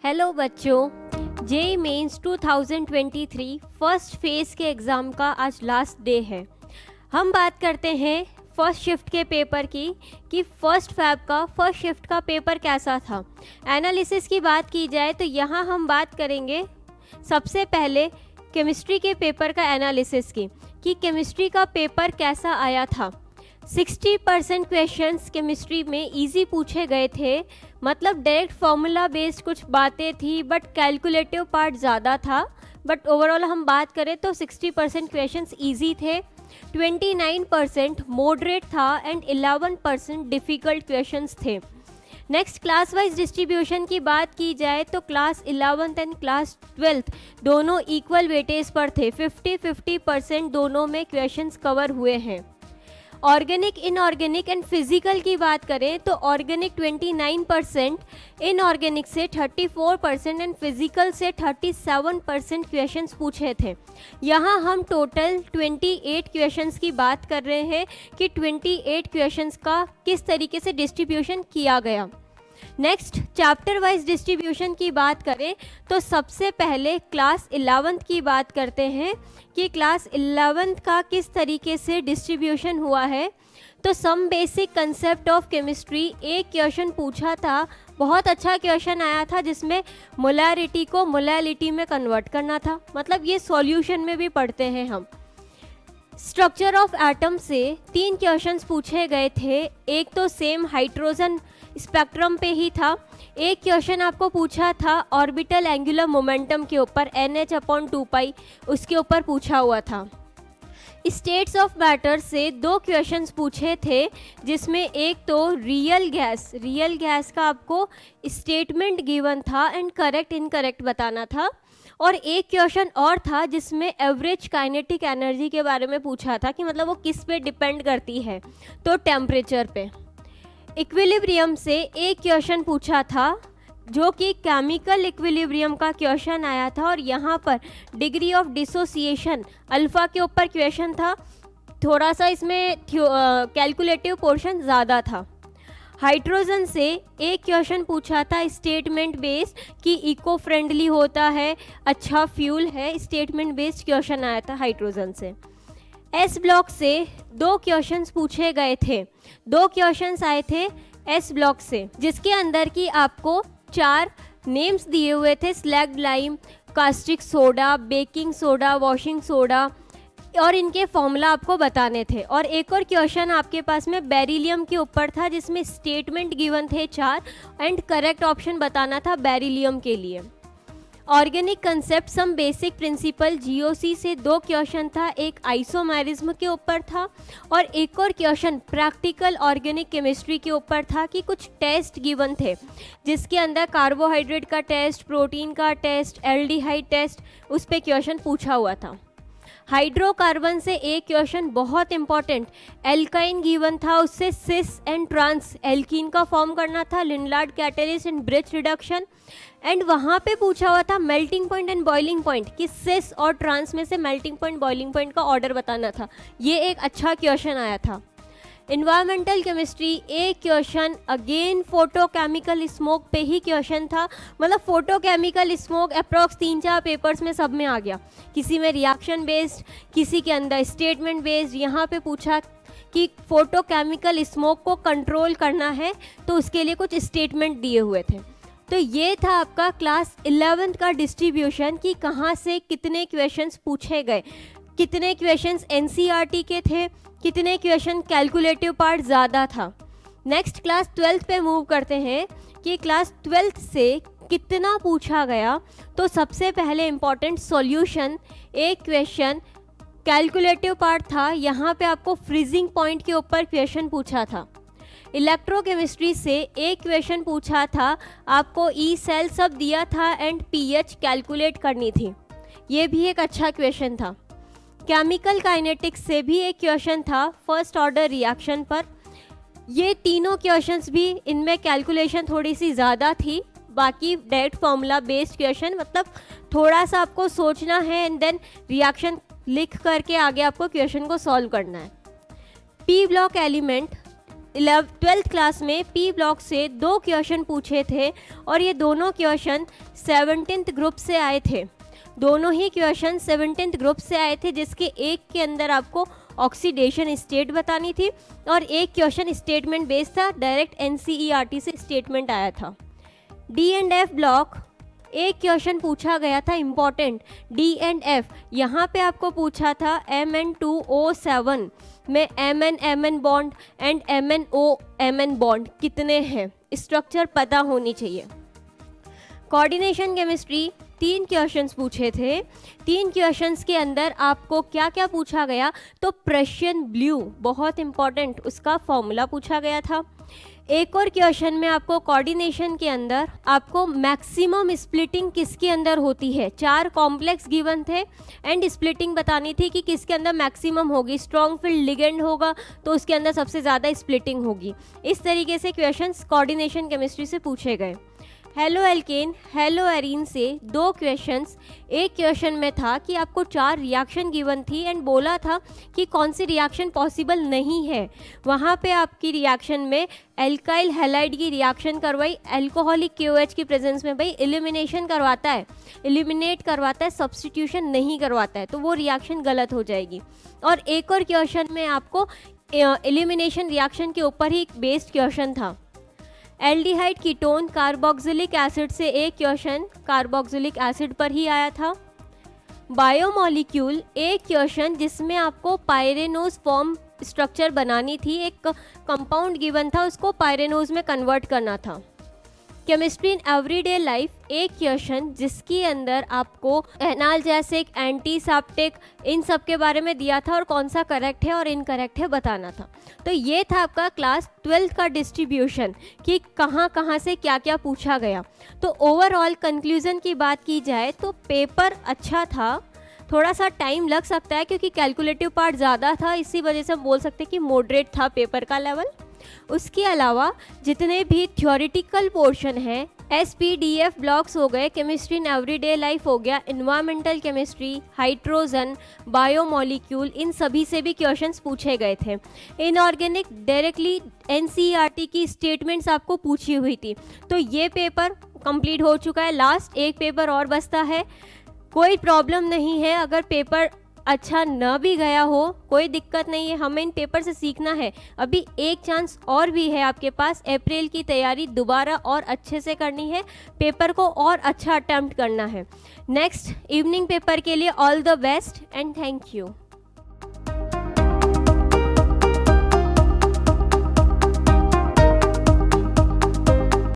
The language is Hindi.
हेलो बच्चों, जेईई मेंस 2023 फर्स्ट फेज के एग्ज़ाम का आज लास्ट डे है। हम बात करते हैं फर्स्ट शिफ्ट के पेपर की कि फर्स्ट फैब का फर्स्ट शिफ्ट का पेपर कैसा था। एनालिसिस की बात की जाए तो यहाँ हम बात करेंगे सबसे पहले केमिस्ट्री के पेपर का एनालिसिस की कि केमिस्ट्री का पेपर कैसा आया था। 60% क्वेश्चंस केमिस्ट्री में इजी पूछे गए थे, मतलब डायरेक्ट फॉर्मूला बेस्ड कुछ बातें थी बट कैलकुलेटिव पार्ट ज़्यादा था। बट ओवरऑल हम बात करें तो 60% क्वेश्चंस इजी थे, 29% मॉडरेट था एंड 11% डिफ़िकल्ट क्वेश्चंस थे। नेक्स्ट क्लास वाइज डिस्ट्रीब्यूशन की बात की जाए तो class 11th and class 12th दोनों इक्वल वेटेज पर थे, 50-50% दोनों में क्वेश्चंस कवर हुए हैं। ऑर्गेनिक, इनऑर्गेनिक एंड फिजिकल की बात करें तो ऑर्गेनिक 29%, इनऑर्गेनिक से 34% एंड फिजिकल से 37% क्वेश्चंस पूछे थे। यहाँ हम टोटल 28 क्वेश्चंस की बात कर रहे हैं कि 28 क्वेश्चंस का किस तरीके से डिस्ट्रीब्यूशन किया गया। नेक्स्ट चैप्टर वाइज डिस्ट्रीब्यूशन की बात करें तो सबसे पहले क्लास 11th की बात करते हैं कि क्लास 11th का किस तरीके से डिस्ट्रीब्यूशन हुआ है। तो some basic concept of chemistry एक क्वेश्चन पूछा था, बहुत अच्छा क्वेश्चन आया था जिसमें मोलैरिटी को मोलैलिटी में कन्वर्ट करना था, मतलब ये सॉल्यूशन में भी पढ़ते हैं हम। स्ट्रक्चर ऑफ एटम से 3 क्वेश्चंस पूछे गए थे, एक तो सेम हाइड्रोजन स्पेक्ट्रम पे ही था, एक क्वेश्चन आपको पूछा था ऑर्बिटल एंगुलर मोमेंटम के ऊपर NH/2π उसके ऊपर पूछा हुआ था। स्टेट्स ऑफ मैटर से 2 क्वेश्चंस पूछे थे जिसमें एक तो रियल गैस का आपको स्टेटमेंट गिवन था एंड करेक्ट इनकरेक्ट बताना था, और एक क्वेश्चन और था जिसमें एवरेज काइनेटिक एनर्जी के बारे में पूछा था कि मतलब वो किस पे डिपेंड करती है, तो टेम्परेचर पे। इक्विलिब्रियम से एक क्वेश्चन पूछा था जो कि केमिकल इक्विलिब्रियम का क्वेश्चन आया था, और यहाँ पर डिग्री ऑफ डिसोसिएशन अल्फ़ा के ऊपर क्वेश्चन था, थोड़ा सा इसमें कैलकुलेटिव पोर्शन ज़्यादा था। हाइड्रोजन से एक क्वेश्चन पूछा था स्टेटमेंट बेस्ड कि इको फ्रेंडली होता है, अच्छा फ्यूल है, स्टेटमेंट बेस्ड क्वेश्चन आया था हाइड्रोजन से। एस ब्लॉक से 2 क्वेश्चंस पूछे गए थे, 2 क्वेश्चंस आए थे एस ब्लॉक से जिसके अंदर की आपको 4 नेम्स दिए हुए थे, slagged lime, caustic soda, baking soda, washing soda, और इनके फॉर्मूला आपको बताने थे। और एक और क्वेश्चन आपके पास में बेरिलियम के ऊपर था जिसमें स्टेटमेंट गिवन थे 4 एंड करेक्ट ऑप्शन बताना था बेरिलियम के लिए। Organic concept some basic principle GOC से 2 क्वेश्चन था, एक आइसोमेरिज्म के ऊपर था और एक और क्वेश्चन प्रैक्टिकल ऑर्गेनिक केमिस्ट्री के ऊपर था कि कुछ टेस्ट गिवन थे जिसके अंदर कार्बोहाइड्रेट का टेस्ट, प्रोटीन का टेस्ट, एल्डिहाइड टेस्ट, उस पर क्वेश्चन पूछा हुआ था। हाइड्रोकार्बन से एक क्वेश्चन बहुत इंपॉर्टेंट एल्काइन गिवन था, उससे सिस एंड ट्रांस एल्कीन का फॉर्म करना था, Lindlar catalyst and Birch reduction, and वहाँ पे पूछा हुआ था melting point and boiling point कि सिस और ट्रांस में से मेल्टिंग पॉइंट बॉइलिंग पॉइंट का ऑर्डर बताना था, ये एक अच्छा क्वेश्चन आया था। इन्वायरमेंटल केमिस्ट्री एक क्वेश्चन अगेन फोटोकेमिकल स्मोक पे ही क्वेश्चन था, मतलब फोटोकेमिकल स्मोक अप्रॉक्स 3-4 पेपर्स में सब में आ गया, किसी में रिएक्शन बेस्ड, किसी के अंदर स्टेटमेंट बेस्ड। यहाँ पे पूछा कि फोटोकेमिकल स्मोक को कंट्रोल करना है तो उसके लिए कुछ स्टेटमेंट दिए हुए थे। तो ये था आपका क्लास 11th का डिस्ट्रीब्यूशन कि कहाँ से कितने क्वेश्चंस पूछे गए, कितने क्वेश्चंस NCERT के थे, कितने क्वेश्चन कैलकुलेटिव पार्ट ज़्यादा था। नेक्स्ट क्लास 12th पे मूव करते हैं कि क्लास 12th से कितना पूछा गया। तो सबसे पहले इम्पॉर्टेंट सॉल्यूशन, एक क्वेश्चन कैलकुलेटिव पार्ट था, यहाँ पे आपको फ्रीजिंग पॉइंट के ऊपर क्वेश्चन पूछा था। इलेक्ट्रोकेमिस्ट्री से एक क्वेश्चन पूछा था, आपको ई सेल सब दिया था एंड pH कैलकुलेट करनी थी, ये भी एक अच्छा क्वेश्चन था। केमिकल काइनेटिक्स से भी एक क्वेश्चन था फर्स्ट ऑर्डर रिएक्शन पर। ये तीनों क्वेश्चंस भी इनमें कैलकुलेशन थोड़ी सी ज़्यादा थी, बाकी डायरेक्ट फॉर्मूला बेस्ड क्वेश्चन, मतलब थोड़ा सा आपको सोचना है एंड देन रिएक्शन लिख करके आगे आपको क्वेश्चन को सॉल्व करना है। P block element twelfth class में पी ब्लॉक से 2 क्वेश्चन पूछे थे और ये दोनों क्वेश्चन 17th ग्रुप से आए थे। दोनों ही क्वेश्चन 17th ग्रुप से आए थे, जिसके एक के अंदर आपको ऑक्सीडेशन स्टेट बतानी थी और एक क्वेश्चन स्टेटमेंट बेस्ड था, डायरेक्ट NCERT से स्टेटमेंट आया था। डी एंड एफ ब्लॉक एक क्वेश्चन पूछा गया था इम्पॉर्टेंट, डी एंड एफ। यहाँ पे आपको पूछा था Mn2O7 में Mn bond and MnO bond कितने हैं, स्ट्रक्चर पता होनी चाहिए। कोऑर्डिनेशन केमिस्ट्री 3 क्वेश्चंस पूछे थे। 3 क्वेश्चंस के अंदर आपको क्या क्या पूछा गया, तो प्रशियन ब्लू बहुत इंपॉर्टेंट, उसका फॉर्मूला पूछा गया था। एक और क्वेश्चन में आपको कोऑर्डिनेशन के अंदर आपको मैक्सिमम स्प्लिटिंग किसके अंदर होती है, 4 कॉम्प्लेक्स गिवन थे एंड स्प्लिटिंग बतानी थी कि किसके अंदर मैक्सिमम होगी। स्ट्रॉन्ग फील्ड लिगेंड होगा तो उसके अंदर सबसे ज़्यादा स्प्लिटिंग होगी। इस तरीके से क्वेश्चंस कोऑर्डिनेशन केमिस्ट्री से पूछे गए। हेलो एल्केन हेलो एरीन से 2 क्वेश्चंस। एक क्वेश्चन में था कि आपको 4 रिएक्शन गिवन थी एंड बोला था कि कौन सी रिएक्शन पॉसिबल नहीं है। वहाँ पे आपकी रिएक्शन में एल्काइल हैलाइड की रिएक्शन करवाई, अल्कोहलिक KOH की प्रेजेंस में भाई एलिमिनेशन करवाता है, एलिमिनेट करवाता है, सब्स्टिट्यूशन नहीं करवाता है, तो वो रिएक्शन गलत हो जाएगी। और एक और क्वेश्चन में आपको एलिमिनेशन रिएक्शन के ऊपर ही बेस्ड क्वेश्चन था। एल्डिहाइड कीटोन कार्बोक्सिलिक एसिड से एक क्वेश्चन कार्बोक्सिलिक एसिड पर ही आया था। बायोमोलिक्यूल एक क्वेश्चन जिसमें आपको पायरेनोज फॉर्म स्ट्रक्चर बनानी थी, एक कंपाउंड गिवन था, उसको पायरेनोज में कन्वर्ट करना था। केमिस्ट्री इन एवरीडे लाइफ एक क्वेश्चन जिसके अंदर आपको एनाल्जेसिक, एंटीसेप्टिक इन सब के बारे में दिया था और कौन सा करेक्ट है और इनकरेक्ट है बताना था। तो ये था आपका क्लास 12th का डिस्ट्रीब्यूशन कि कहाँ कहाँ से क्या क्या पूछा गया। तो ओवरऑल कंक्लूजन की बात की जाए तो पेपर अच्छा था, थोड़ा सा टाइम लग सकता है क्योंकि कैलकुलेटिव पार्ट ज़्यादा था, इसी वजह से हम बोल सकते हैं कि मॉडरेट था पेपर का लेवल। उसके अलावा जितने भी थ्योरेटिकल पोर्शन है, SPDF ब्लॉक्स हो गए, केमिस्ट्री इन एवरीडे लाइफ हो गया, इन्वायरमेंटल केमिस्ट्री, हाइड्रोजन, बायोमोलिक्यूल, इन सभी से भी क्वेश्चंस पूछे गए थे। इनऑर्गेनिक डायरेक्टली NCERT की स्टेटमेंट्स आपको पूछी हुई थी। तो ये पेपर कंप्लीट हो चुका है, लास्ट एक पेपर और बचता है। कोई प्रॉब्लम नहीं है, अगर पेपर अच्छा न भी गया हो कोई दिक्कत नहीं है, हमें इन पेपर से सीखना है। अभी एक चांस और भी है आपके पास, अप्रैल की तैयारी दोबारा और अच्छे से करनी है, पेपर को और अच्छा अटेम्प्ट करना है। नेक्स्ट इवनिंग पेपर के लिए all the best and thank you.